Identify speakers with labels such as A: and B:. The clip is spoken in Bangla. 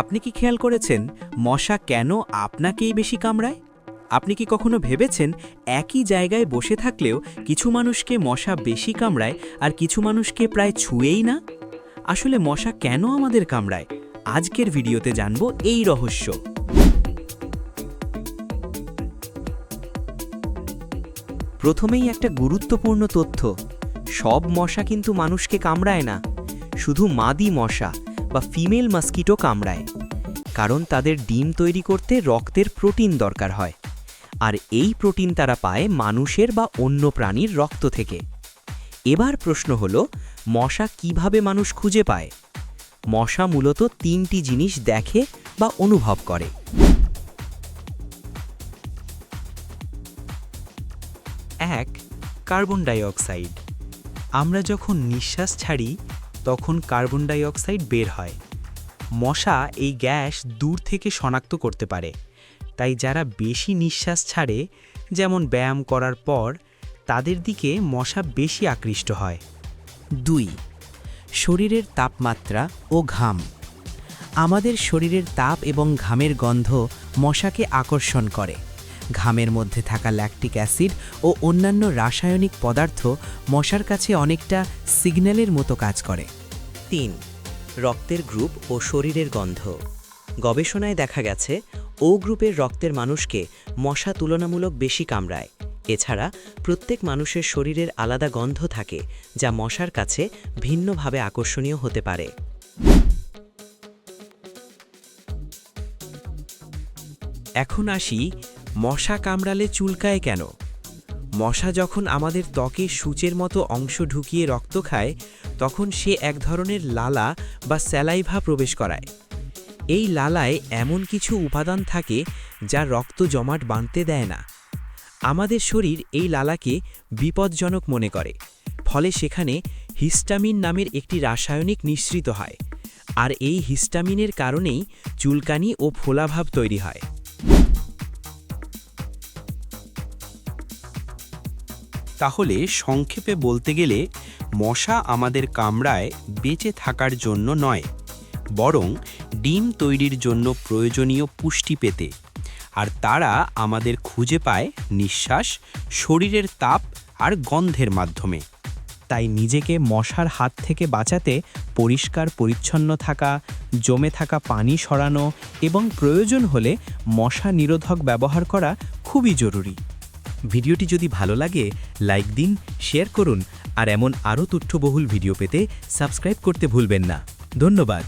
A: আপনি কি খেয়াল করেছেন মশা কেন আপনাকেই বেশি কামড়ায়? আপনি কি কখনো ভেবেছেন একই জায়গায় বসে থাকলেও কিছু মানুষকে মশা বেশি কামড়ায় আর কিছু মানুষকে প্রায় ছুঁয়েই না? আসলে মশা কেন আমাদের কামড়ায়? আজকের ভিডিওতে জানব এই রহস্য।
B: প্রথমেই একটা গুরুত্বপূর্ণ তথ্য, সব মশা কিন্তু মানুষকে কামড়ায় না, শুধু মাদি মশা বা ফিমেল মস্কিটো কামড়ায়, কারণ তাদের ডিম তৈরি করতে রক্তের প্রোটিন দরকার হয়, আর এই প্রোটিন তারা পায় মানুষের বা অন্য প্রাণীর রক্ত থেকে। এবার প্রশ্ন হলো, মশা কিভাবে মানুষ খুঁজে পায়? মশা মূলত তিনটি জিনিস দেখে বা অনুভব করে। এক, কার্বন ডাই অক্সাইড। আমরা যখন নিঃশ্বাস ছাড়ি তখন কার্বন ডাই অক্সাইড বের হয়। মশা এই গ্যাস দূর থেকে শনাক্ত করতে পারে, তাই যারা বেশি নিঃশ্বাস ছাড়ে, যেমন ব্যায়াম করার পর, তাদের দিকে মশা বেশি আকৃষ্ট হয়।
A: 2. শরীরের তাপমাত্রা ও ঘাম। আমাদের শরীরের তাপ এবং ঘামের গন্ধ মশাকে আকর্ষণ করে। ঘামের মধ্যে থাকা ল্যাকটিক অ্যাসিড ও অন্যান্য রাসায়নিক পদার্থ মশার কাছে অনেকটা সিগন্যালের মতো কাজ করে।
B: 3. রক্তের গ্রুপ ও শরীরের গন্ধ। গবেষণায় দেখা গেছে ও গ্রুপের রক্তের মানুষকে মশা তুলনামূলক বেশি কামড়ায়। এছাড়া প্রত্যেক মানুষের শরীরের আলাদা গন্ধ থাকে, যা মশার কাছে ভিন্নভাবে আকর্ষণীয় হতে পারে।
A: এখন আসি, মশা কামড়ালে চুলকায় কেন? মশা যখন আমাদের ত্বকে সূচের মতো অংশ ঢুকিয়ে রক্ত খায়, তখন সে এক ধরনের লালা বা স্যালাইভা প্রবেশ করায়। এই লালায় এমন কিছু উপাদান থাকে যা রক্ত জমাট বাঁধতে দেয় না। আমাদের শরীর এই লালাকে বিপজ্জনক মনে করে, ফলে সেখানে হিস্টামিন নামের একটি রাসায়নিক নিঃসৃত হয়, আর এই হিস্টামিনের কারণেই চুলকানি ও ফোলাভাব তৈরি হয়।
C: তাহলে সংক্ষেপে বলতে গেলে, মশা আমাদের কামড়ায় বেঁচে থাকার জন্য নয়, বরং ডিম তৈরির জন্য প্রয়োজনীয় পুষ্টি পেতে, আর তারা আমাদের খুঁজে পায় নিঃশ্বাস, শরীরের তাপ আর গন্ধের মাধ্যমে।
A: তাই নিজেকে মশার হাত থেকে বাঁচাতে পরিষ্কার পরিচ্ছন্ন থাকা, জমে থাকা পানি সরানো এবং প্রয়োজন হলে মশা নিরোধক ব্যবহার করা খুবই জরুরি। ভিডিওটি যদি ভালো লাগে লাইক দিন, শেয়ার করুন, আর এমন আরও তথ্যবহুল ভিডিও পেতে সাবস্ক্রাইব করতে ভুলবেন না। ধন্যবাদ।